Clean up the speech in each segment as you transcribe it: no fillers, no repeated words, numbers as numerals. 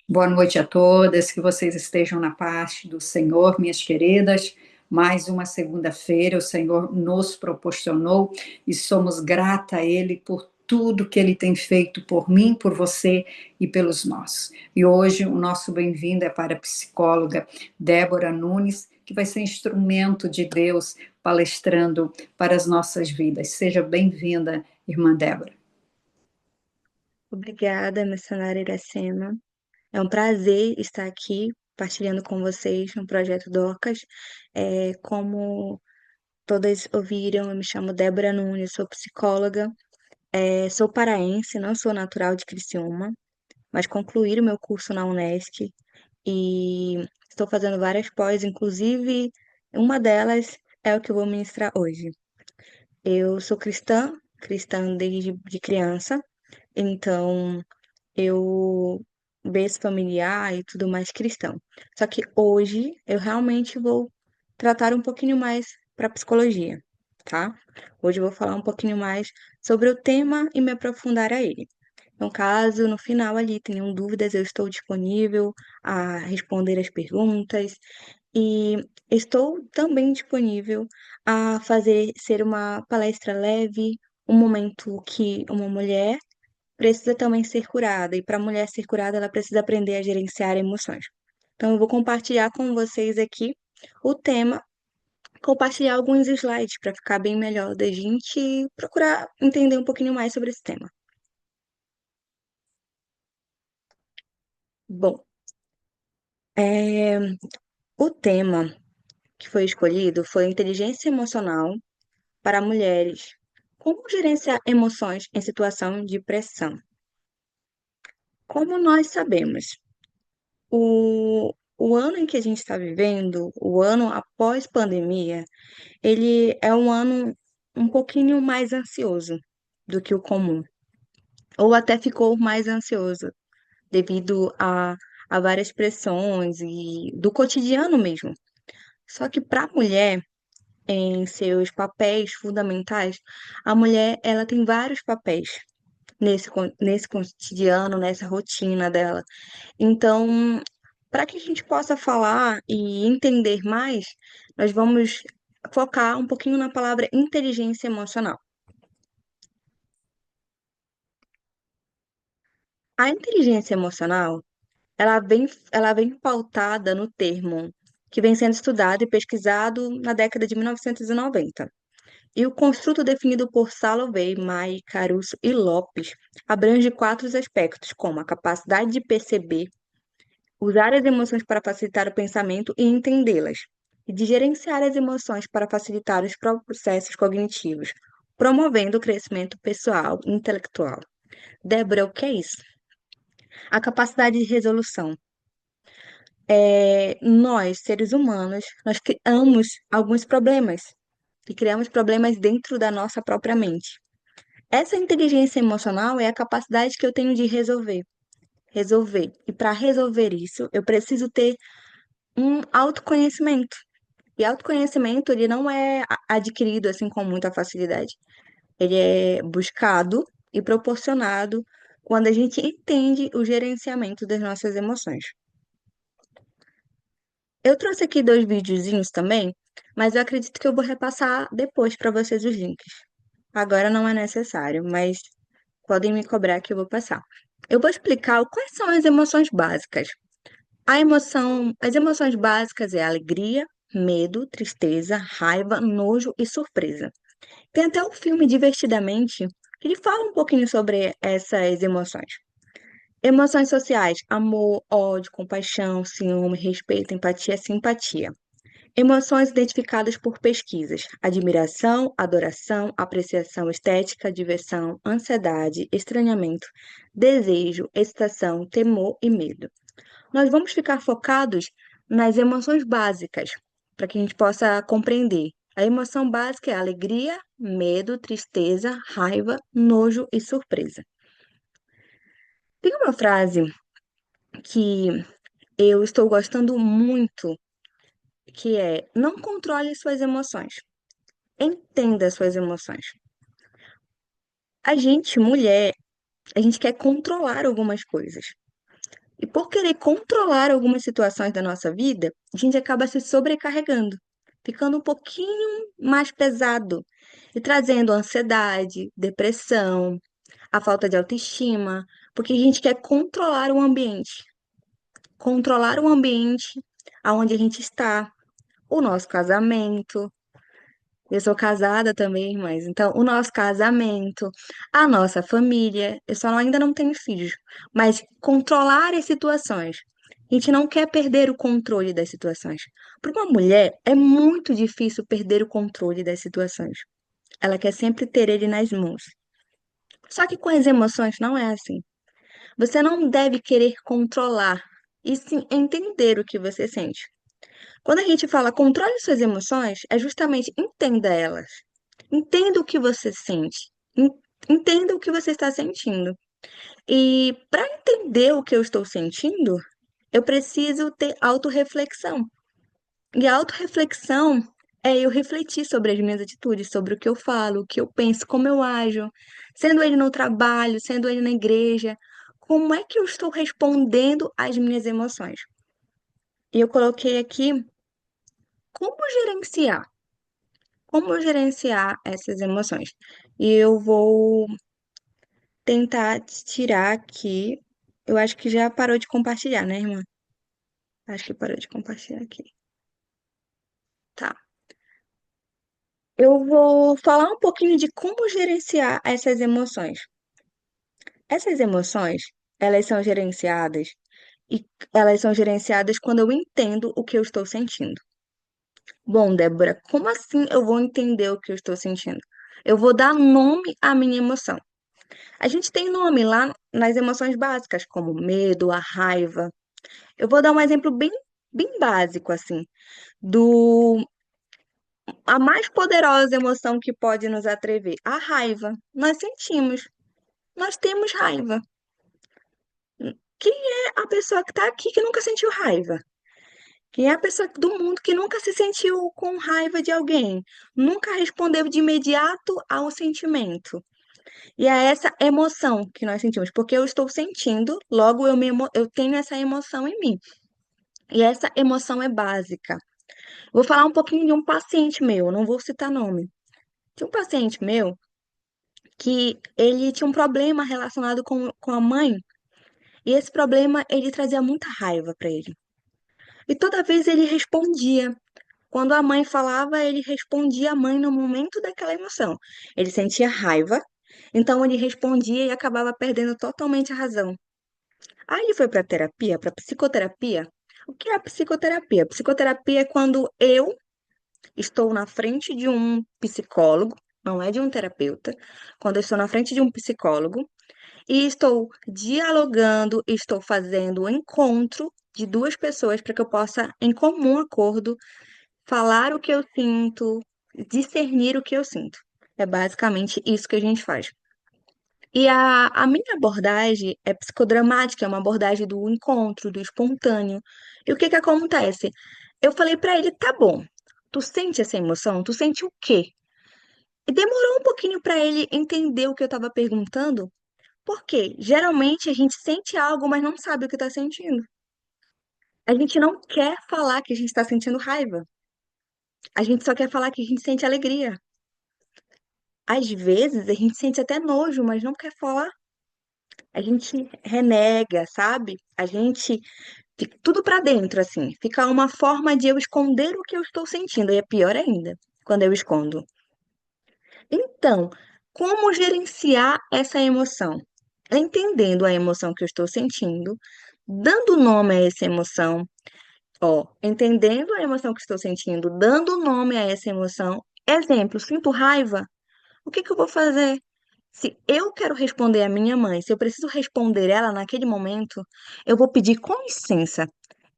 Boa noite a todas, que vocês estejam na paz do Senhor, minhas queridas. Mais uma segunda-feira o Senhor nos proporcionou e somos grata a Ele por tudo que Ele tem feito por mim, por você e pelos nossos. E hoje o nosso bem-vindo é para a psicóloga Débora Nunes, que vai ser instrumento de Deus palestrando para as nossas vidas. Seja bem-vinda, irmã Débora. Obrigada, missionária Iracema. É um prazer estar aqui partilhando com vocês no projeto Docas. Como todas ouviram, eu me chamo Débora Nunes, sou psicóloga, sou paraense, não sou natural de Criciúma, mas concluí o meu curso na Unesc e estou fazendo várias pós, inclusive uma delas é o que eu vou ministrar hoje. Eu sou cristã desde de criança, então eu berço familiar e tudo mais cristão. Só que hoje eu realmente vou tratar um pouquinho mais para psicologia, tá? Hoje eu vou falar um pouquinho mais sobre o tema e me aprofundar a ele. Então, caso no final ali tenham dúvidas, eu estou disponível a responder as perguntas e estou também disponível a fazer ser uma palestra leve, um momento que uma mulher precisa também ser curada, e para a mulher ser curada, ela precisa aprender a gerenciar emoções. Então, eu vou compartilhar com vocês aqui o tema, compartilhar alguns slides para ficar bem melhor da gente procurar entender um pouquinho mais sobre esse tema. Bom, é, o tema que foi escolhido foi inteligência emocional para mulheres. Como gerenciar emoções em situação de pressão? Como nós sabemos, o ano em que a gente está vivendo, o ano após pandemia, ele é um ano um pouquinho mais ansioso do que o comum, ou até ficou mais ansioso devido a várias pressões e do cotidiano mesmo. Só que para a mulher, em seus papéis fundamentais, a mulher ela tem vários papéis nesse cotidiano, nessa rotina dela. Então, para que a gente possa falar e entender mais, nós vamos focar um pouquinho na palavra inteligência emocional. A inteligência emocional, ela vem pautada no termo que vem sendo estudado e pesquisado na década de 1990. E o construto definido por Salovey, May, Caruso e Lopes abrange quatro aspectos, como a capacidade de perceber, usar as emoções para facilitar o pensamento e entendê-las, e de gerenciar as emoções para facilitar os processos cognitivos, promovendo o crescimento pessoal e intelectual. Débora, o que é isso? A capacidade de resolução. Nós, seres humanos, nós criamos alguns problemas, e criamos problemas dentro da nossa própria mente. Essa inteligência emocional é a capacidade que eu tenho de resolver. E para resolver isso, eu preciso ter um autoconhecimento. E autoconhecimento, ele não é adquirido assim com muita facilidade. Ele é buscado e proporcionado quando a gente entende o gerenciamento das nossas emoções. Eu trouxe aqui dois videozinhos também, mas eu acredito que eu vou repassar depois para vocês os links. Agora não é necessário, mas podem me cobrar que eu vou passar. Eu vou explicar quais são as emoções básicas. As emoções básicas é alegria, medo, tristeza, raiva, nojo e surpresa. Tem até um filme Divertidamente que ele fala um pouquinho sobre essas emoções. Emoções sociais: amor, ódio, compaixão, ciúme, respeito, empatia, simpatia. Emoções identificadas por pesquisas: admiração, adoração, apreciação estética, diversão, ansiedade, estranhamento, desejo, excitação, temor e medo. Nós vamos ficar focados nas emoções básicas, para que a gente possa compreender. A emoção básica é alegria, medo, tristeza, raiva, nojo e surpresa. Tem uma frase que eu estou gostando muito, que é: não controle suas emoções, entenda suas emoções. A gente, mulher, a gente quer controlar algumas coisas. E por querer controlar algumas situações da nossa vida, a gente acaba se sobrecarregando, ficando um pouquinho mais pesado e trazendo ansiedade, depressão, a falta de autoestima, porque a gente quer controlar o ambiente aonde a gente está, o nosso casamento. Eu sou casada também, mas então o nosso casamento, a nossa família, eu só ainda não tenho filhos, mas controlar as situações. A gente não quer perder o controle das situações. Para uma mulher é muito difícil perder o controle das situações. Ela quer sempre ter ele nas mãos. Só que com as emoções não é assim. Você não deve querer controlar, e sim entender o que você sente. Quando a gente fala controle suas emoções, é justamente entenda elas. Entenda o que você sente. Entenda o que você está sentindo. E para entender o que eu estou sentindo, eu preciso ter autorreflexão. E a autorreflexão é eu refletir sobre as minhas atitudes, sobre o que eu falo, o que eu penso, como eu ajo, sendo ele no trabalho, sendo ele na igreja, como é que eu estou respondendo às minhas emoções. E eu coloquei aqui como gerenciar, como gerenciar essas emoções. E eu vou tentar tirar aqui. Eu acho que já parou de compartilhar, né, irmã? Acho que parou de compartilhar aqui. Tá. Eu vou falar um pouquinho de como gerenciar essas emoções. Essas emoções, elas são gerenciadas e elas são gerenciadas quando eu entendo o que eu estou sentindo. Bom, Débora, como assim eu vou entender o que eu estou sentindo? Eu vou dar nome à minha emoção. A gente tem nome lá nas emoções básicas, como medo, a raiva. Eu vou dar um exemplo bem básico, assim, do a mais poderosa emoção que pode nos atrever, a raiva. Nós sentimos, nós temos raiva. Quem é a pessoa que está aqui que nunca sentiu raiva? Quem é a pessoa do mundo que nunca se sentiu com raiva de alguém? Nunca respondeu de imediato ao sentimento? E é essa emoção que nós sentimos, porque eu estou sentindo, logo eu tenho essa emoção em mim. E essa emoção é básica. Vou falar um pouquinho de um paciente meu, não vou citar nome. Tinha um paciente meu que ele tinha um problema relacionado com a mãe, e esse problema ele trazia muita raiva para ele. E toda vez ele respondia. Quando a mãe falava, ele respondia a mãe no momento daquela emoção. Ele sentia raiva, então ele respondia e acabava perdendo totalmente a razão. Aí ele foi para terapia, para psicoterapia. O que é a psicoterapia? Psicoterapia é quando eu estou na frente de um psicólogo, não é de um terapeuta, quando eu estou na frente de um psicólogo e estou dialogando, estou fazendo um encontro de duas pessoas para que eu possa, em comum acordo, falar o que eu sinto, discernir o que eu sinto. É basicamente isso que a gente faz. E a minha abordagem é psicodramática, é uma abordagem do encontro, do espontâneo. E o que que acontece? Eu falei para ele, tá bom, tu sente essa emoção? Tu sente o quê? E demorou um pouquinho para ele entender o que eu estava perguntando, porque geralmente a gente sente algo, mas não sabe o que está sentindo. A gente não quer falar que a gente está sentindo raiva. A gente só quer falar que a gente sente alegria. Às vezes a gente sente até nojo, mas não quer falar. A gente renega, sabe? A gente fica tudo pra dentro, assim. Fica uma forma de eu esconder o que eu estou sentindo. E é pior ainda, quando eu escondo. Então, como gerenciar essa emoção? Entendendo a emoção que eu estou sentindo, dando nome a essa emoção, ó, entendendo a emoção que estou sentindo, dando nome a essa emoção. Exemplo, sinto raiva. O que que eu vou fazer? Se eu quero responder a minha mãe, se eu preciso responder ela naquele momento, eu vou pedir com licença.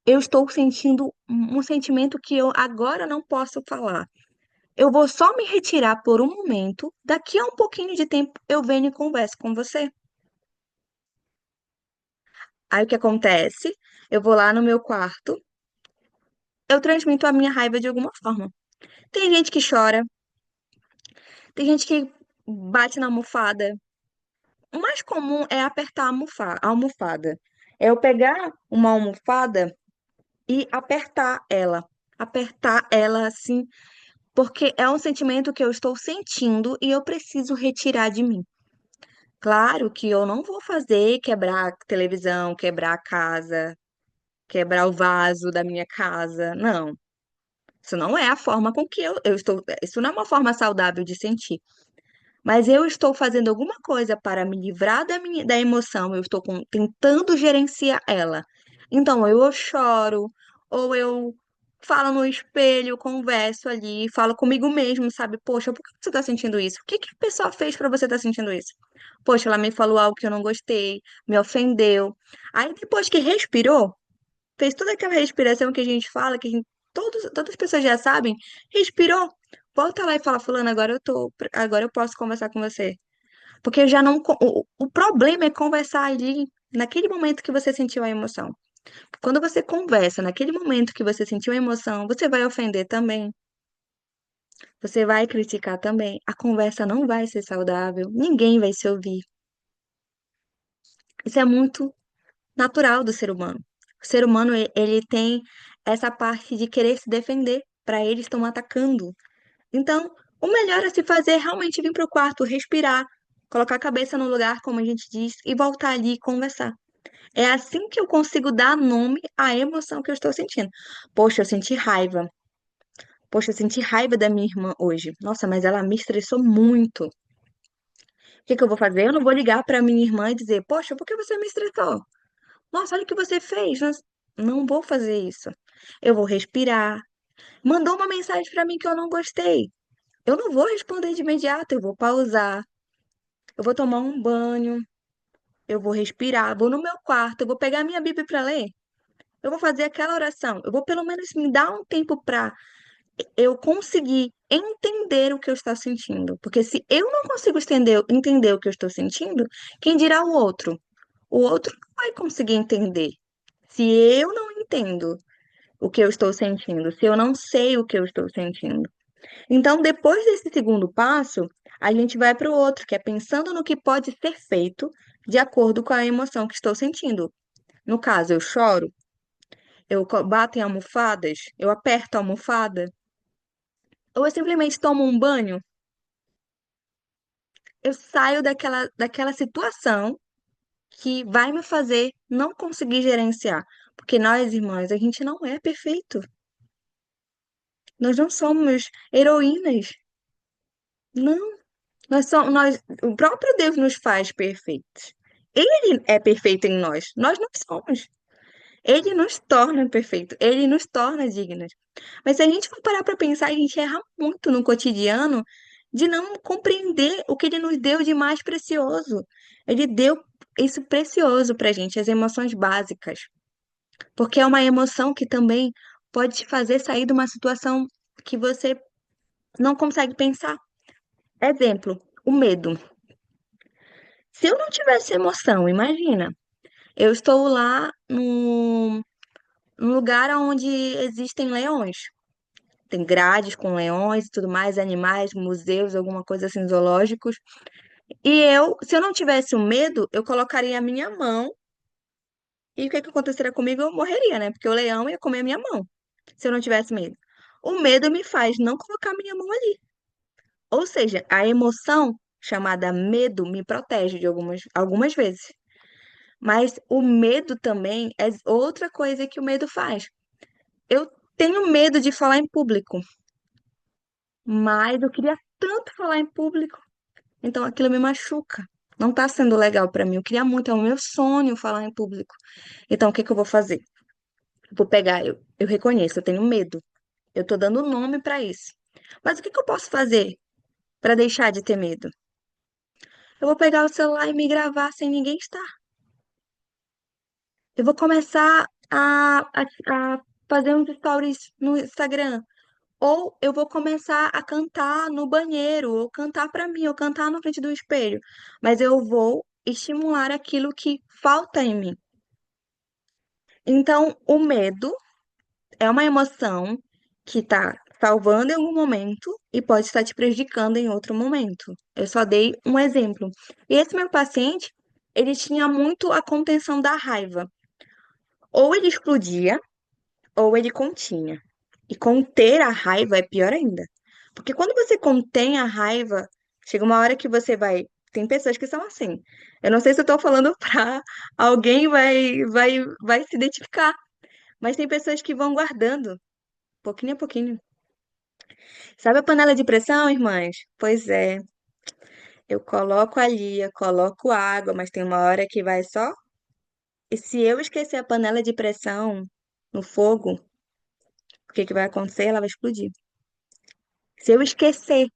Eu estou sentindo um sentimento que eu agora não posso falar. Eu vou só me retirar por um momento. Daqui a um pouquinho de tempo eu venho e converso com você. Aí o que acontece? Eu vou lá no meu quarto, eu transmito a minha raiva de alguma forma. Tem gente que chora, tem gente que bate na almofada. O mais comum é apertar a almofada. É eu pegar uma almofada e apertar ela assim, porque é um sentimento que eu estou sentindo e eu preciso retirar de mim. Claro que eu não vou fazer quebrar a televisão, quebrar a casa, quebrar o vaso da minha casa. Não. Isso não é a forma com que eu estou. Isso não é uma forma saudável de sentir. Mas eu estou fazendo alguma coisa para me livrar da emoção, eu estou tentando gerenciar ela. Então, eu choro, ou eu falo no espelho, converso ali, falo comigo mesmo, sabe? Poxa, por que você está sentindo isso? O que que a pessoa fez para você estar sentindo isso? Poxa, ela me falou algo que eu não gostei, me ofendeu. Aí, depois que respirou, fez toda aquela respiração que a gente fala, todas as pessoas já sabem, respirou. Volta lá e fala, fulano, agora eu posso conversar com você. Porque eu já não, o problema é conversar ali naquele momento que você sentiu a emoção. Quando você conversa naquele momento que você sentiu a emoção, você vai ofender também, você vai criticar também. A conversa não vai ser saudável, ninguém vai se ouvir. Isso é muito natural do ser humano. O ser humano, ele tem essa parte de querer se defender. Para eles estão atacando. Então, o melhor a se fazer é realmente vir para o quarto, respirar, colocar a cabeça no lugar, como a gente diz, e voltar ali e conversar. É assim que eu consigo dar nome à emoção que eu estou sentindo. Poxa, eu senti raiva. Poxa, eu senti raiva da minha irmã hoje. Nossa, mas ela me estressou muito. O que que eu vou fazer? Eu não vou ligar para minha irmã e dizer, poxa, por que você me estressou? Nossa, olha o que você fez. Não vou fazer isso. Eu vou respirar. Mandou uma mensagem para mim que eu não gostei. Eu não vou responder de imediato, eu vou pausar. Eu vou tomar um banho, eu vou respirar, vou no meu quarto, eu vou pegar minha Bíblia para ler. Eu vou fazer aquela oração. Eu vou pelo menos me dar um tempo para eu conseguir entender o que eu estou sentindo. Porque se eu não consigo entender o que eu estou sentindo, quem dirá o outro? O outro não vai conseguir entender. Se eu não entendo o que eu estou sentindo, se eu não sei o que eu estou sentindo. Então, depois desse segundo passo, a gente vai para o outro, que é pensando no que pode ser feito de acordo com a emoção que estou sentindo. No caso, eu choro, bato em almofadas, eu aperto a almofada, ou eu simplesmente tomo um banho, eu saio daquela situação que vai me fazer não conseguir gerenciar. Porque nós, irmãs, a gente não é perfeito. Nós não somos heroínas. Não. O próprio Deus nos faz perfeitos. Ele é perfeito em nós. Nós não somos. Ele nos torna perfeitos. Ele nos torna dignas. Mas se a gente for parar para pensar, a gente erra muito no cotidiano de não compreender o que ele nos deu de mais precioso. Ele deu isso precioso para a gente, as emoções básicas. Porque é uma emoção que também pode te fazer sair de uma situação que você não consegue pensar. Exemplo, o medo. Se eu não tivesse emoção, imagina, eu estou lá num lugar onde existem leões. Tem grades com leões e tudo mais, animais, museus, alguma coisa assim, zoológicos. E se eu não tivesse o medo, eu colocaria a minha mão e o que que aconteceria comigo? Eu morreria, né? Porque o leão ia comer a minha mão, se eu não tivesse medo. O medo me faz não colocar a minha mão ali. Ou seja, a emoção chamada medo me protege de algumas vezes. Mas o medo também é outra coisa que o medo faz. Eu tenho medo de falar em público, mas eu queria tanto falar em público, então aquilo me machuca. Não tá sendo legal pra mim. Eu queria muito, é o meu sonho falar em público. Então, o que que eu vou fazer? Vou pegar, eu reconheço, eu tenho medo. Eu tô dando nome pra isso. Mas o que que eu posso fazer pra deixar de ter medo? Eu vou pegar o celular e me gravar sem ninguém estar. Eu vou começar a fazer uns stories no Instagram. Ou eu vou começar a cantar no banheiro, ou cantar para mim, ou cantar na frente do espelho. Mas eu vou estimular aquilo que falta em mim. Então, o medo é uma emoção que está salvando em algum momento e pode estar te prejudicando em outro momento. Eu só dei um exemplo. E esse meu paciente, ele tinha muito a contenção da raiva. Ou ele explodia, ou ele continha. E conter a raiva é pior ainda. Porque quando você contém a raiva, chega uma hora que você vai. Tem pessoas que são assim. Eu não sei se eu tô falando pra alguém vai se identificar, mas tem pessoas que vão guardando, pouquinho a pouquinho. Sabe a panela de pressão, irmãs? Pois é, eu coloco ali, eu coloco água, mas tem uma hora que vai só. E se eu esquecer a panela de pressão no fogo, o que que vai acontecer? Ela vai explodir. Se eu esquecer,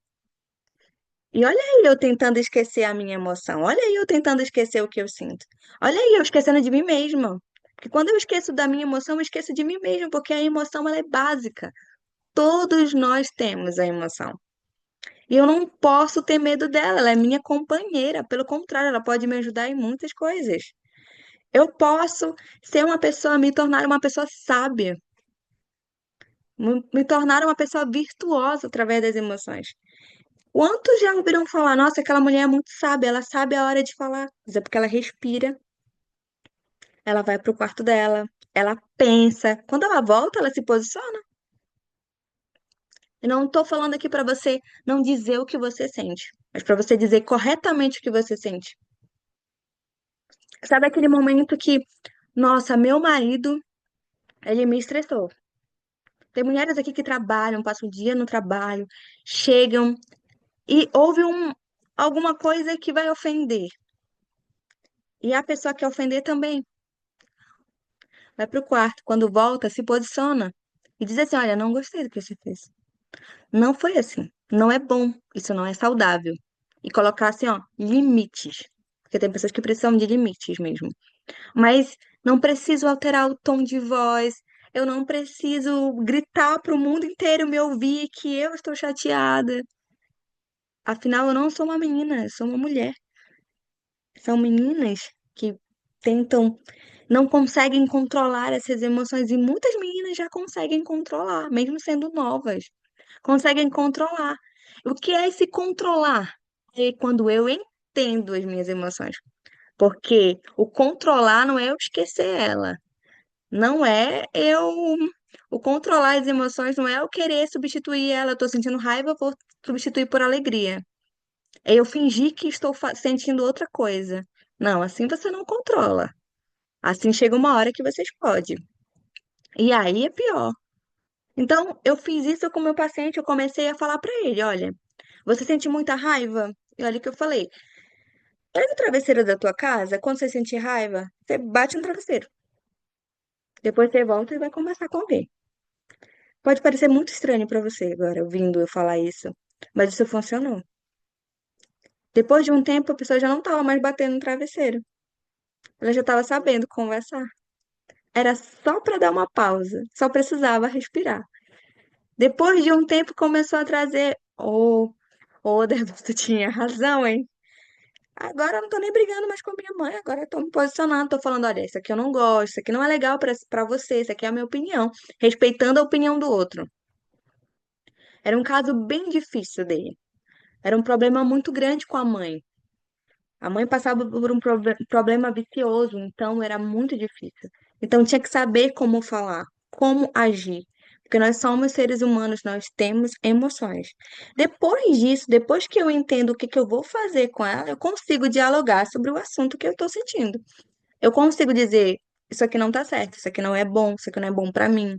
e olha aí eu tentando esquecer a minha emoção, olha aí eu tentando esquecer o que eu sinto, olha aí eu esquecendo de mim mesma. Porque quando eu esqueço da minha emoção, eu esqueço de mim mesma, porque a emoção ela é básica. Todos nós temos a emoção. E eu não posso ter medo dela, ela é minha companheira. Pelo contrário, ela pode me ajudar em muitas coisas. Eu posso ser uma pessoa, me tornar uma pessoa sábia, me tornar uma pessoa virtuosa através das emoções. Quantos já ouviram falar, nossa, aquela mulher é muito sábia, ela sabe a hora de falar. Mas é porque ela respira, ela vai pro quarto dela, ela pensa. Quando ela volta, ela se posiciona. Eu não tô falando aqui para você não dizer o que você sente, mas para você dizer corretamente o que você sente. Sabe aquele momento que, nossa, meu marido, ele me estressou. Tem mulheres aqui que trabalham, passam o dia no trabalho, chegam e houve alguma coisa que vai ofender. E a pessoa que ofender também vai pro quarto. Quando volta, se posiciona e diz assim: Olha, não gostei do que você fez. Não foi assim. Não é bom. Isso não é saudável. E colocar assim, ó, limites. Porque tem pessoas que precisam de limites mesmo. Mas não preciso alterar o tom de voz. Eu não preciso gritar para o mundo inteiro me ouvir que eu estou chateada. Afinal, eu não sou uma menina, eu sou uma mulher. São meninas que tentam, não conseguem controlar essas emoções. E muitas meninas já conseguem controlar, mesmo sendo novas. Conseguem controlar. O que é esse controlar? É quando eu entendo as minhas emoções. Porque o controlar não é eu esquecer ela. Não é eu. O controlar as emoções não é eu querer substituir ela. Eu tô sentindo raiva, eu vou substituir por alegria. É eu fingir que estou sentindo outra coisa. Não, assim você não controla. Assim chega uma hora que você explode. E aí é pior. Então, eu fiz isso com o meu paciente, eu comecei a falar pra ele, olha, você sente muita raiva? E olha o que eu falei. Pega o travesseiro da tua casa, quando você sentir raiva, você bate no travesseiro. Depois você volta e vai conversar com alguém. Pode parecer muito estranho pra você agora, ouvindo eu falar isso, mas isso funcionou. Depois de um tempo, a pessoa já não estava mais batendo no travesseiro. Ela já estava sabendo conversar. Era só para dar uma pausa, só precisava respirar. Depois de um tempo, começou a trazer. Débora, tu tinha razão, hein? Agora eu não tô nem brigando mais com minha mãe, agora eu tô me posicionando, tô falando, olha, isso aqui eu não gosto, isso aqui não é legal pra você, isso aqui é a minha opinião, respeitando a opinião do outro. Era um caso bem difícil dele. Era um problema muito grande com a mãe. A mãe passava por um problema vicioso, então era muito difícil. Então tinha que saber como falar, como agir, porque nós somos seres humanos, nós temos emoções. Depois disso, depois que eu entendo o que que eu vou fazer com ela, eu consigo dialogar sobre o assunto que eu estou sentindo. Eu consigo dizer, isso aqui não tá certo, isso aqui não é bom, isso aqui não é bom para mim.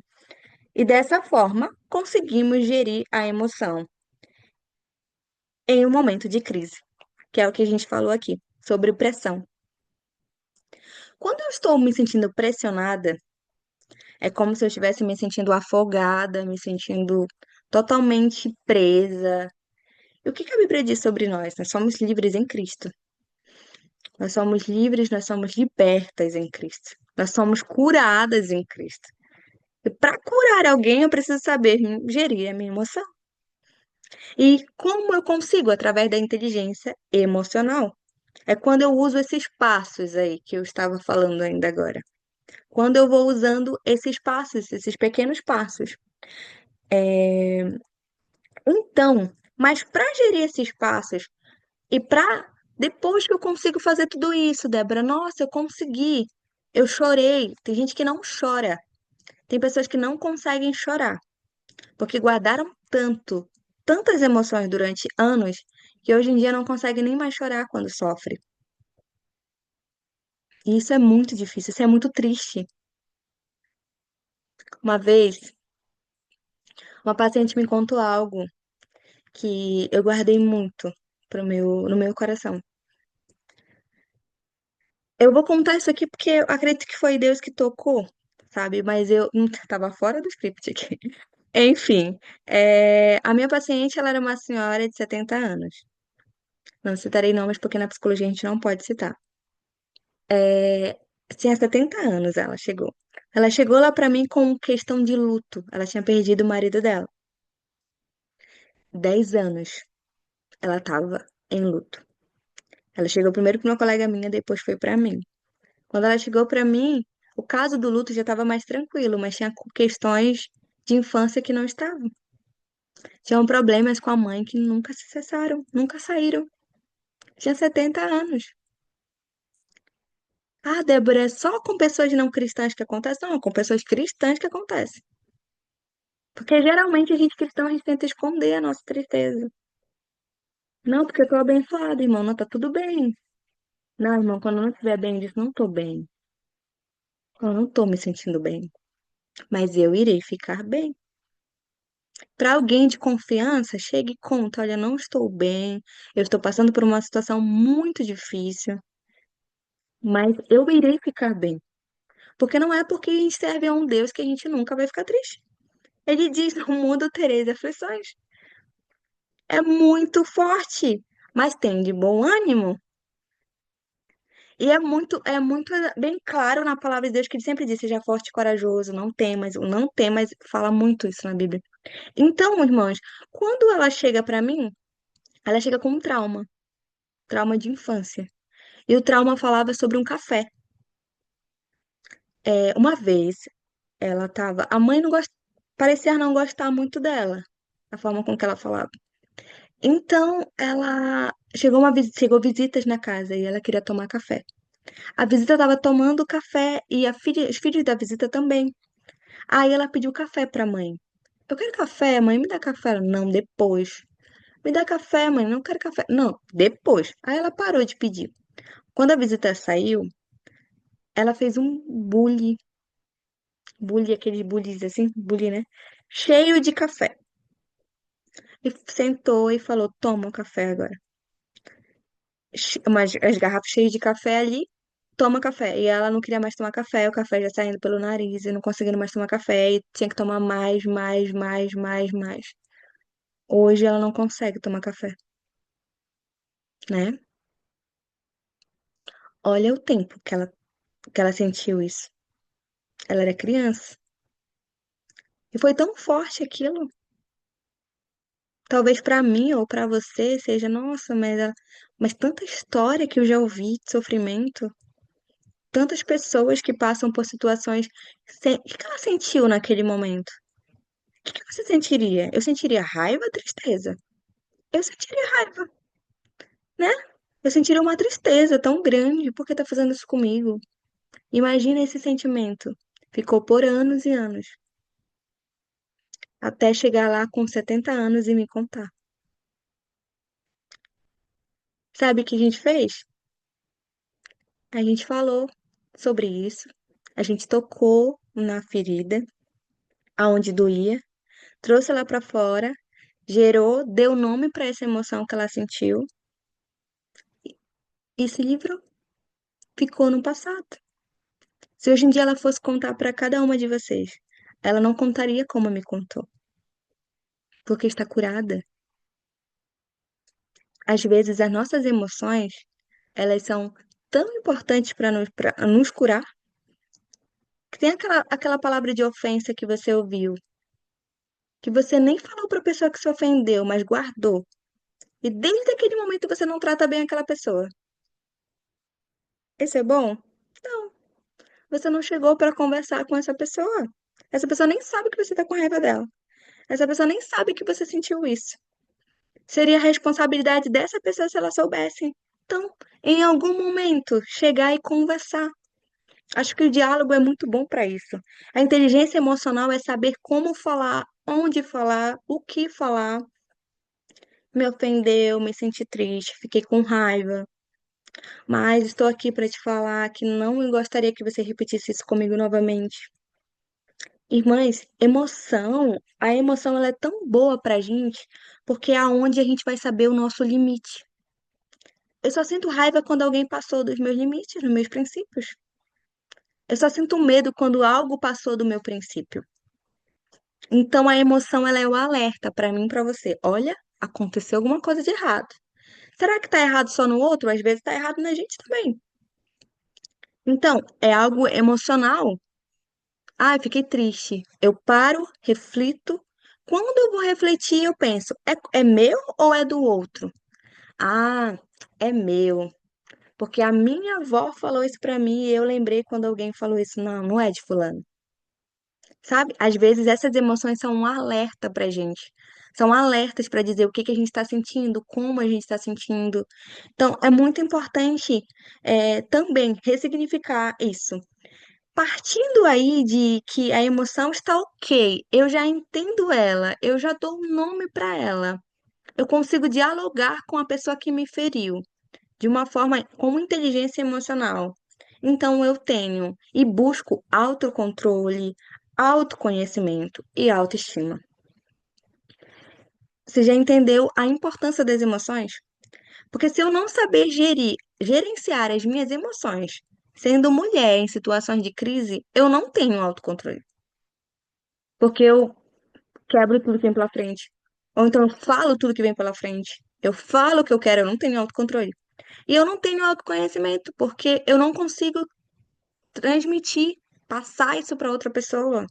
E dessa forma, conseguimos gerir a emoção em um momento de crise, que é o que a gente falou aqui, sobre pressão. Quando eu estou me sentindo pressionada, é como se eu estivesse me sentindo afogada, me sentindo totalmente presa. E o que que a Bíblia diz sobre nós? Nós somos livres em Cristo. Nós somos livres, nós somos libertas em Cristo. Nós somos curadas em Cristo. E para curar alguém, eu preciso saber gerir a minha emoção. E como eu consigo? Através da inteligência emocional. É quando eu uso esses passos aí que eu estava falando ainda agora. Quando eu vou usando esses passos, esses pequenos passos. Então, mas para gerir esses passos e para depois que eu consigo fazer tudo isso, Débora, nossa, eu consegui. Eu chorei. Tem gente que não chora. Tem pessoas que não conseguem chorar, porque guardaram tantas emoções durante anos, que hoje em dia não conseguem nem mais chorar quando sofre. E isso é muito difícil, isso é muito triste. Uma vez, uma paciente me contou algo que eu guardei muito no meu coração. Eu vou contar isso aqui porque eu acredito que foi Deus que tocou, sabe? Mas eu tava fora do script aqui. Enfim, a minha paciente, ela era uma senhora de 70 anos. Não citarei nomes porque na psicologia a gente não pode citar. É, tinha 70 anos ela chegou. Ela chegou lá pra mim com questão de luto. Ela tinha perdido o marido dela. 10 anos ela tava em luto. Ela chegou primeiro pra uma colega minha, depois foi pra mim. Quando ela chegou pra mim, o caso do luto já estava mais tranquilo, mas tinha questões de infância que não estavam. Tinham problemas com a mãe que nunca se cessaram, nunca saíram. Tinha 70 anos. Ah, Débora, é só com pessoas não cristãs que acontece? Não, é com pessoas cristãs que acontece. Porque geralmente a gente cristão, a gente tenta esconder a nossa tristeza. Não, porque eu tô abençoada, irmão, não tá tudo bem. Não, irmão, quando eu não estiver bem, eu disse, não tô bem. Eu não tô me sentindo bem. Mas eu irei ficar bem. Para alguém de confiança, chegue e conta, olha, não estou bem, eu estou passando por uma situação muito difícil, mas eu irei ficar bem. Porque não é porque a gente serve a um Deus que a gente nunca vai ficar triste. Ele diz, no mundo tereis aflições. É muito forte, mas tem de bom ânimo. E é muito bem claro na palavra de Deus que ele sempre diz, seja forte e corajoso, não tem, mas fala muito isso na Bíblia. Então, irmãos, quando ela chega para mim, ela chega com um trauma de infância. E o trauma falava sobre um café. Uma vez, ela tava, a mãe não parecia não gostar muito dela, a forma com que ela falava. Então, chegou visitas na casa e ela queria tomar café. A visita estava tomando café e os filhos da visita também. Aí ela pediu café para a mãe. Eu quero café, mãe, me dá café. Ela, não, depois. Me dá café, mãe, não quero café. Não, depois. Aí ela parou de pedir. Quando a visita saiu, ela fez um bully, aqueles bullies assim, bully, né? Cheio de café. E sentou e falou: toma o café agora. As garrafas cheias de café ali, toma café. E ela não queria mais tomar café, o café já saindo pelo nariz e não conseguindo mais tomar café. E tinha que tomar mais, mais, mais, mais, mais. Hoje ela não consegue tomar café, né? Olha o tempo que ela sentiu isso. Ela era criança. E foi tão forte aquilo. Talvez pra mim ou pra você seja, nossa, mas tanta história que eu já ouvi de sofrimento, tantas pessoas que passam por situações. O que ela sentiu naquele momento? O que você sentiria? Eu sentiria raiva, tristeza. Eu sentiria raiva, né? Eu sentiria uma tristeza tão grande. Por que tá fazendo isso comigo? Imagina esse sentimento. Ficou por anos e anos, até chegar lá com 70 anos e me contar. Sabe o que a gente fez? A gente falou sobre isso, a gente tocou na ferida, aonde doía, trouxe ela para fora, gerou, deu nome para essa emoção que ela sentiu e se livrou. Ficou no passado. Se hoje em dia ela fosse contar para cada uma de vocês, ela não contaria como me contou, porque está curada. Às vezes as nossas emoções, elas são tão importantes para nos curar, que tem aquela palavra de ofensa que você ouviu, que você nem falou para a pessoa que se ofendeu, mas guardou. E desde aquele momento você não trata bem aquela pessoa. Esse é bom? Não. Você não chegou para conversar com essa pessoa. Essa pessoa nem sabe que você está com raiva dela. Essa pessoa nem sabe que você sentiu isso. Seria a responsabilidade dessa pessoa se ela soubesse. Então, em algum momento, chegar e conversar. Acho que o diálogo é muito bom para isso. A inteligência emocional é saber como falar, onde falar, o que falar. Me ofendeu, me senti triste, fiquei com raiva, mas estou aqui para te falar que não gostaria que você repetisse isso comigo novamente. Irmãs, a emoção ela é tão boa pra gente, porque é aonde a gente vai saber o nosso limite. Eu só sinto raiva quando alguém passou dos meus limites, dos meus princípios. Eu só sinto medo quando algo passou do meu princípio. Então a emoção ela é o alerta pra mim e pra você. Olha, aconteceu alguma coisa de errado. Será que tá errado só no outro? Às vezes tá errado na gente também. Então, é algo emocional. Ah, eu fiquei triste. Eu paro, reflito. Quando eu vou refletir, eu penso: é meu ou é do outro? Ah, é meu. Porque a minha avó falou isso pra mim e eu lembrei quando alguém falou isso. Não, não é de fulano. Sabe? Às vezes essas emoções são um alerta pra gente. São alertas para dizer o que que a gente está sentindo, como a gente está sentindo. Então, é muito importante também ressignificar isso. Partindo aí de que a emoção está ok, eu já entendo ela, eu já dou um nome para ela, eu consigo dialogar com a pessoa que me feriu de uma forma com inteligência emocional. Então eu tenho e busco autocontrole, autoconhecimento e autoestima. Você já entendeu a importância das emoções? Porque se eu não saber gerenciar as minhas emoções, sendo mulher em situações de crise, eu não tenho autocontrole. Porque eu quebro tudo que vem pela frente. Ou então eu falo tudo que vem pela frente. Eu falo o que eu quero, eu não tenho autocontrole. E eu não tenho autoconhecimento, porque eu não consigo transmitir, passar isso para outra pessoa.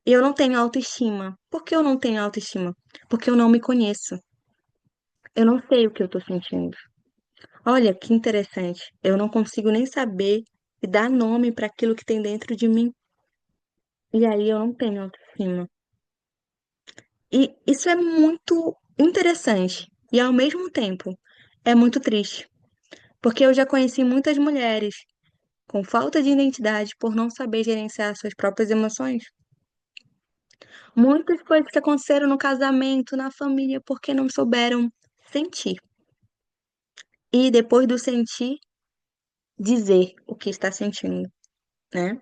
E eu não tenho autoestima. Por que eu não tenho autoestima? Porque eu não me conheço. Eu não sei o que eu tô sentindo. Olha que interessante. Eu não consigo nem saber e dar nome para aquilo que tem dentro de mim. E aí eu não tenho autoestima. E isso é muito interessante e ao mesmo tempo é muito triste, porque eu já conheci muitas mulheres com falta de identidade por não saber gerenciar suas próprias emoções. Muitas coisas que aconteceram no casamento, na família, porque não souberam sentir. E depois do sentir, dizer o que está sentindo, né?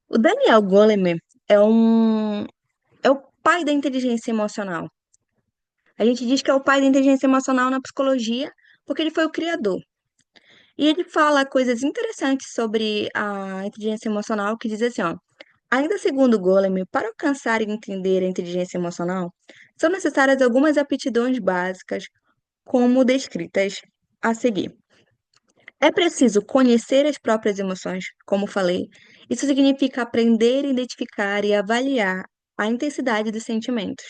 O Daniel Goleman é o pai da inteligência emocional. A gente diz que é o pai da inteligência emocional na psicologia, porque ele foi o criador. E ele fala coisas interessantes sobre a inteligência emocional, que diz assim, ó, ainda segundo Goleman, para alcançar e entender a inteligência emocional, são necessárias algumas aptidões básicas, como descritas a seguir. É preciso conhecer as próprias emoções, como falei. Isso significa aprender, identificar e avaliar a intensidade dos sentimentos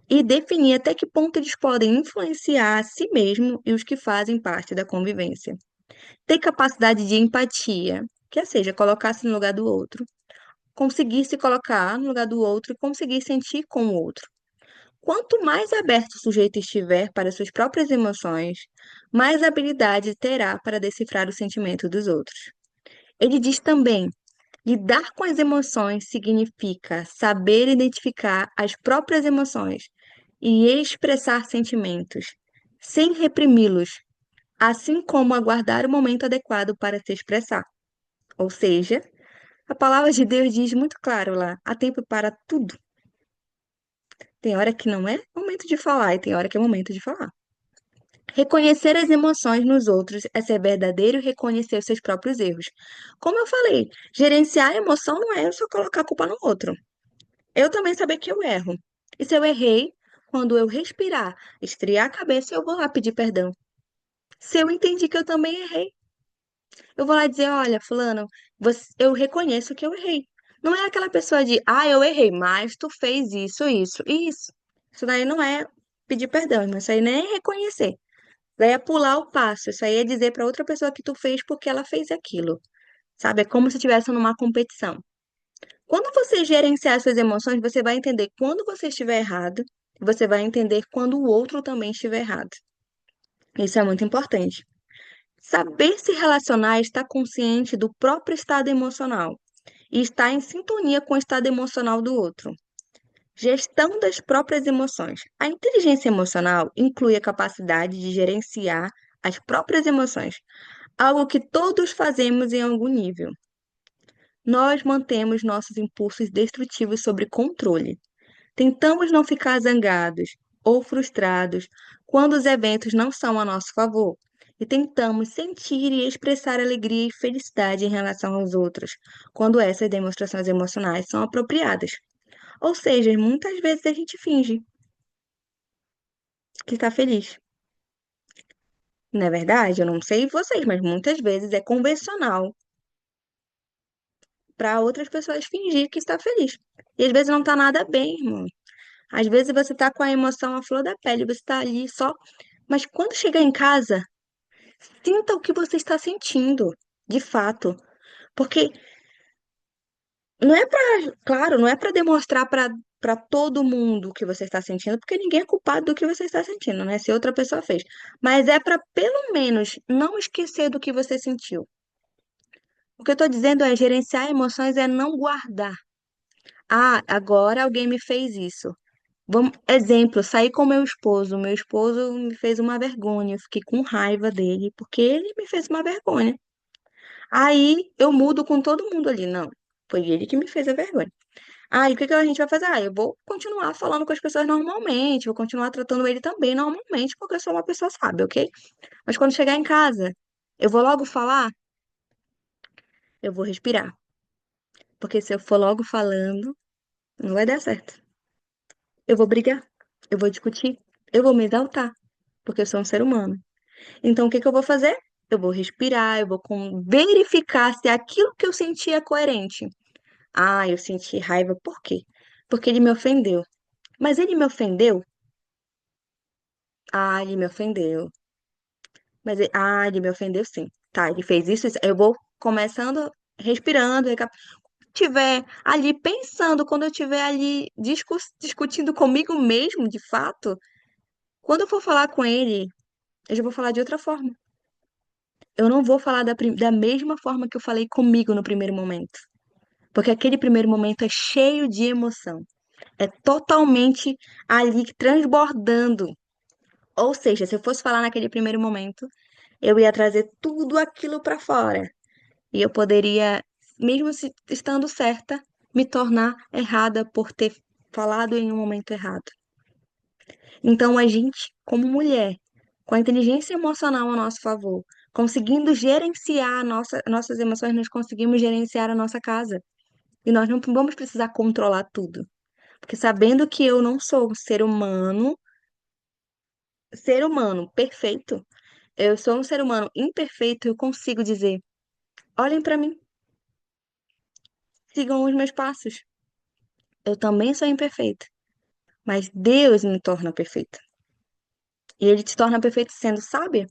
e definir até que ponto eles podem influenciar a si mesmo e os que fazem parte da convivência. Ter capacidade de empatia, que seja colocar-se no lugar do outro, conseguir se colocar no lugar do outro e conseguir sentir com o outro. Quanto mais aberto o sujeito estiver para suas próprias emoções, mais habilidade terá para decifrar o sentimento dos outros. Ele diz também: lidar com as emoções significa saber identificar as próprias emoções e expressar sentimentos, sem reprimi-los, assim como aguardar o momento adequado para se expressar. Ou seja, a palavra de Deus diz muito claro lá: há tempo para tudo. Tem hora que não é momento de falar e tem hora que é momento de falar. Reconhecer as emoções nos outros é ser verdadeiro e reconhecer os seus próprios erros. Como eu falei, gerenciar a emoção não é eu só colocar a culpa no outro. Eu também saber que eu erro. E se eu errei, quando eu respirar, esfriar a cabeça, eu vou lá pedir perdão. Se eu entendi que eu também errei, eu vou lá dizer, olha, fulano, eu reconheço que eu errei. Não é aquela pessoa de, ah, eu errei, mas tu fez isso, isso e isso. Isso daí não é pedir perdão, mas isso aí nem é reconhecer. Daí é pular o passo. Isso aí é dizer para outra pessoa que tu fez porque ela fez aquilo. Sabe? É como se estivesse numa competição. Quando você gerenciar suas emoções, você vai entender quando você estiver errado, e você vai entender quando o outro também estiver errado. Isso é muito importante. Saber se relacionar é estar consciente do próprio estado emocional e estar em sintonia com o estado emocional do outro. Gestão das próprias emoções. A inteligência emocional inclui a capacidade de gerenciar as próprias emoções, algo que todos fazemos em algum nível. Nós mantemos nossos impulsos destrutivos sob controle. Tentamos não ficar zangados ou frustrados quando os eventos não são a nosso favor. E tentamos sentir e expressar alegria e felicidade em relação aos outros, quando essas demonstrações emocionais são apropriadas. Ou seja, muitas vezes a gente finge que está feliz. Não é verdade? Eu não sei vocês, mas muitas vezes é convencional para outras pessoas fingir que está feliz. E às vezes não está nada bem, irmão. Às vezes você está com a emoção à flor da pele, você está ali só. Mas quando chegar em casa, sinta o que você está sentindo, de fato. Porque não é para, claro, não é para demonstrar para todo mundo o que você está sentindo, porque ninguém é culpado do que você está sentindo, né? Se outra pessoa fez. Mas é para pelo menos não esquecer do que você sentiu. O que eu estou dizendo é gerenciar emoções é não guardar. Ah, agora alguém me fez isso. Exemplo, saí com meu esposo. Meu esposo me fez uma vergonha. Eu fiquei com raiva dele porque ele me fez uma vergonha. Aí eu mudo com todo mundo ali. Não, foi ele que me fez a vergonha. Aí o que que a gente vai fazer? Ah, eu vou continuar falando com as pessoas normalmente, vou continuar tratando ele também normalmente, porque eu sou uma pessoa sábia, ok? Mas quando chegar em casa, eu vou logo falar, eu vou respirar. Porque se eu for logo falando, não vai dar certo. Eu vou brigar, eu vou discutir, eu vou me exaltar, porque eu sou um ser humano. Então, o que que eu vou fazer? Eu vou respirar, eu vou verificar se aquilo que eu senti é coerente. Ah, eu senti raiva, por quê? Porque ele me ofendeu. Mas ele me ofendeu? Ah, ele me ofendeu. Ele me ofendeu sim. Tá, ele fez isso, isso. Eu vou começando, respirando, tiver ali pensando, quando eu estiver ali discutindo comigo mesmo, de fato, quando eu for falar com ele, eu já vou falar de outra forma. Eu não vou falar da mesma forma que eu falei comigo no primeiro momento. Porque aquele primeiro momento é cheio de emoção. É totalmente ali transbordando. Ou seja, se eu fosse falar naquele primeiro momento, eu ia trazer tudo aquilo para fora. E eu poderia, mesmo estando certa, me tornar errada por ter falado em um momento errado. Então, a gente, como mulher, com a inteligência emocional a nosso favor, conseguindo gerenciar nossas emoções, nós conseguimos gerenciar a nossa casa. E nós não vamos precisar controlar tudo. Porque sabendo que eu não sou um ser humano perfeito, eu sou um ser humano imperfeito, eu consigo dizer: olhem para mim, sigam os meus passos. Eu também sou imperfeita, mas Deus me torna perfeita. E ele te torna perfeito sendo sábia.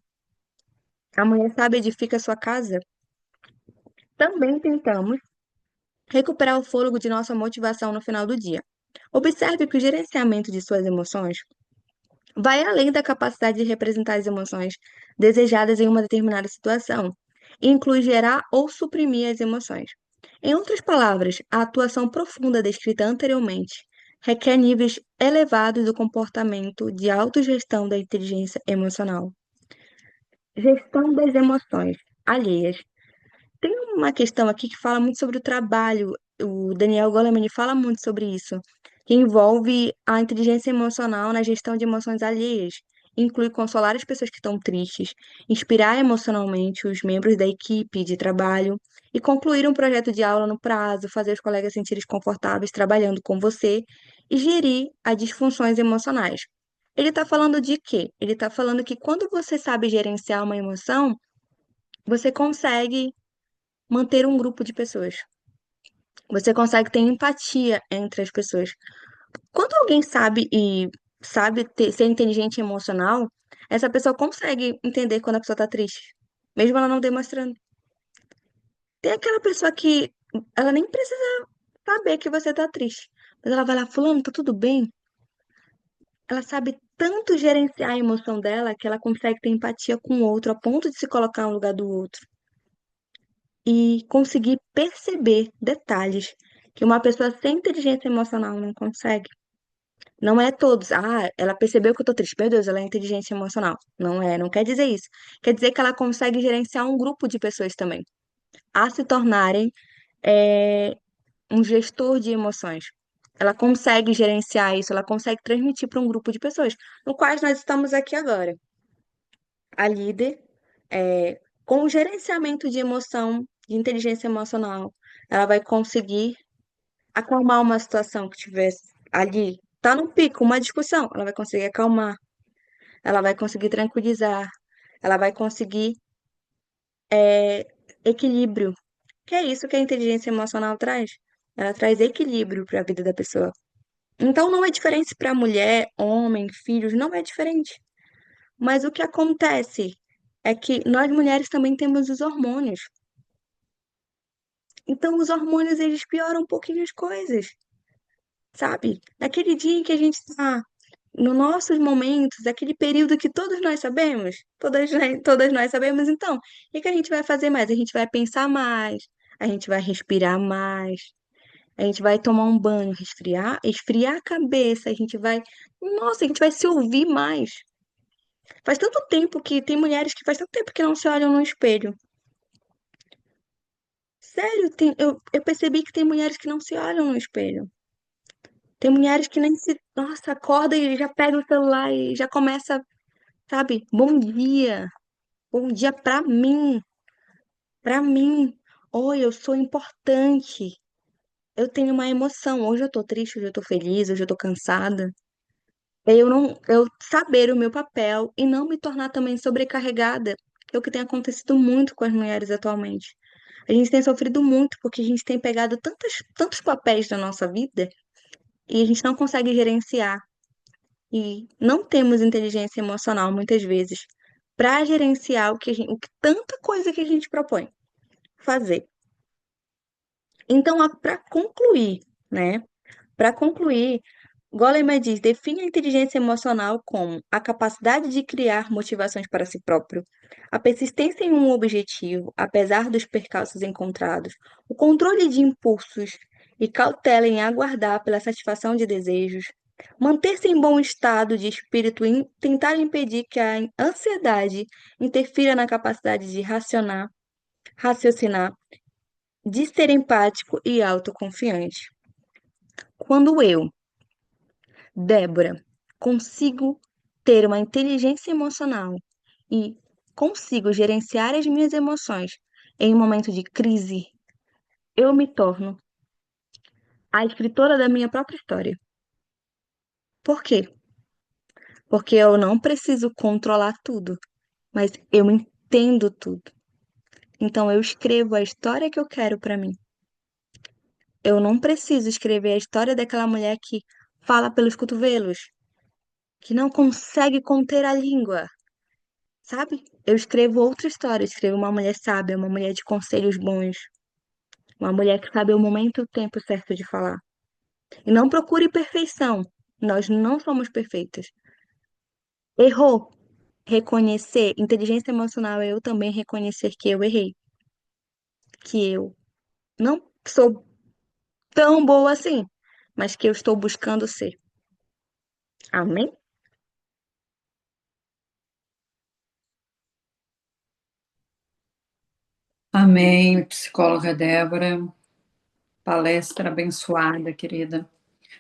A mulher sábia edifica a sua casa. Também tentamos recuperar o fôlego de nossa motivação no final do dia. Observe que o gerenciamento de suas emoções vai além da capacidade de representar as emoções desejadas em uma determinada situação, e inclui gerar ou suprimir as emoções. Em outras palavras, a atuação profunda descrita anteriormente requer níveis elevados do comportamento de autogestão da inteligência emocional. Gestão das emoções alheias. Tem uma questão aqui que fala muito sobre o trabalho. O Daniel Goleman fala muito sobre isso, que envolve a inteligência emocional na gestão de emoções alheias. Inclui consolar as pessoas que estão tristes, inspirar emocionalmente os membros da equipe de trabalho e concluir um projeto de aula no prazo, fazer os colegas sentirem confortáveis trabalhando com você e gerir as disfunções emocionais. Ele está falando de quê? Ele está falando que quando você sabe gerenciar uma emoção, você consegue manter um grupo de pessoas. Você consegue ter empatia entre as pessoas. Quando alguém sabe ser inteligente e emocional, essa pessoa consegue entender quando a pessoa tá triste, mesmo ela não demonstrando. Tem aquela pessoa que ela nem precisa saber que você tá triste, mas ela vai lá, fulano, tá tudo bem? ela sabe tanto gerenciar a emoção dela que ela consegue ter empatia com o outro, a ponto de se colocar no lugar do outro e conseguir perceber detalhes que uma pessoa sem inteligência emocional não consegue. Não é todos. Ah, ela percebeu que eu tô triste. Meu Deus, ela é inteligência emocional. Não é, não quer dizer isso. Quer dizer que ela consegue gerenciar um grupo de pessoas também, a se tornarem é, um gestor de emoções. Ela consegue gerenciar isso, ela consegue transmitir para um grupo de pessoas, no quais nós estamos aqui agora. A líder, com o gerenciamento de emoção, de inteligência emocional, ela vai conseguir acalmar uma situação que tivesse ali, tá no pico, uma discussão, ela vai conseguir acalmar, ela vai conseguir tranquilizar, ela vai conseguir equilíbrio, que é isso que a inteligência emocional traz. Ela traz equilíbrio para a vida da pessoa. Então não é diferente para mulher, homem, filhos, não é diferente. Mas o que acontece é que nós mulheres também temos os hormônios. Então os hormônios eles pioram um pouquinho as coisas, sabe? Naquele dia em que a gente está nos nossos momentos, aquele período que todos nós sabemos, todas nós sabemos, então, o que que a gente vai fazer mais? A gente vai pensar mais, a gente vai respirar mais, a gente vai tomar um banho, esfriar a cabeça, a gente vai, nossa, a gente vai se ouvir mais. Faz tanto tempo que tem mulheres que faz tanto tempo que não se olham no espelho. Sério, eu percebi que tem mulheres que não se olham no espelho. Tem mulheres que nem se, nossa, acorda e já pega o celular e já começa, sabe? Bom dia. Bom dia pra mim, pra mim. Oi, eu sou importante. Eu tenho uma emoção. Hoje eu tô triste, hoje eu tô feliz, hoje eu tô cansada. Eu saber o meu papel e não me tornar também sobrecarregada, que é o que tem acontecido muito com as mulheres atualmente. A gente tem sofrido muito porque a gente tem pegado tantos papéis da nossa vida e a gente não consegue gerenciar. E não temos inteligência emocional muitas vezes para gerenciar tanta coisa que a gente propõe fazer. Então, para concluir, né? Para concluir, Goleman diz: define a inteligência emocional como a capacidade de criar motivações para si próprio, a persistência em um objetivo, apesar dos percalços encontrados, o controle de impulsos e cautela em aguardar pela satisfação de desejos, manter-se em bom estado de espírito e tentar impedir que a ansiedade interfira na capacidade de raciocinar, de ser empático e autoconfiante. Quando eu, Débora, consigo ter uma inteligência emocional e consigo gerenciar as minhas emoções em um momento de crise, eu me torno a escritora da minha própria história. Por quê? Porque eu não preciso controlar tudo, mas eu entendo tudo. Então eu escrevo a história que eu quero para mim. Eu não preciso escrever a história daquela mulher que fala pelos cotovelos, que não consegue conter a língua. Sabe? Eu escrevo outra história, eu escrevo uma mulher sábia, uma mulher de conselhos bons, uma mulher que sabe o momento e o tempo certo de falar. E não procure perfeição. Nós não somos perfeitas. Errou. Reconhecer. Inteligência emocional é eu também reconhecer que eu errei. Que eu não sou tão boa assim, mas que eu estou buscando ser. Amém? Amém, psicóloga Débora. Palestra abençoada, querida.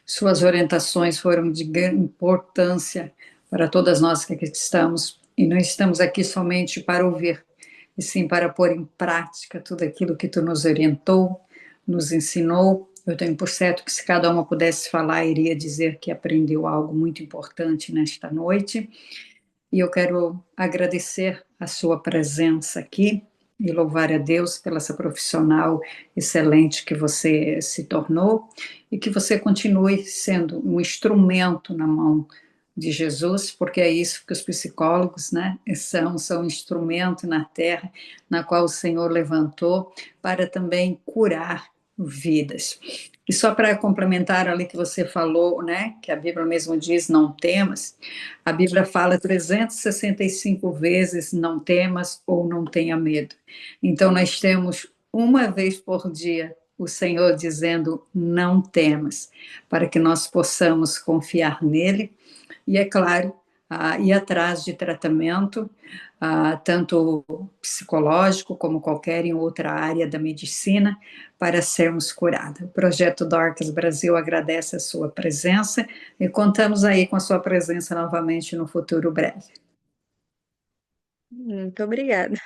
Suas orientações foram de grande importância para todas nós que aqui estamos, e não estamos aqui somente para ouvir, e sim para pôr em prática tudo aquilo que tu nos orientou, nos ensinou. Eu tenho por certo que se cada uma pudesse falar, iria dizer que aprendeu algo muito importante nesta noite. E eu quero agradecer a sua presença aqui e louvar a Deus pela essa profissional excelente que você se tornou e que você continue sendo um instrumento na mão de Jesus, porque é isso que os psicólogos, né, são um instrumento na terra na qual o Senhor levantou para também curar vidas. E só para complementar ali que você falou, né, que a Bíblia mesmo diz não temas, a Bíblia fala 365 vezes não temas ou não tenha medo. Então nós temos uma vez por dia o Senhor dizendo não temas, para que nós possamos confiar nele e, é claro, ir atrás de tratamento, tanto psicológico como qualquer em outra área da medicina, para sermos curados. O Projeto Dorcas Brasil agradece a sua presença e contamos aí com a sua presença novamente no futuro breve. Muito obrigada.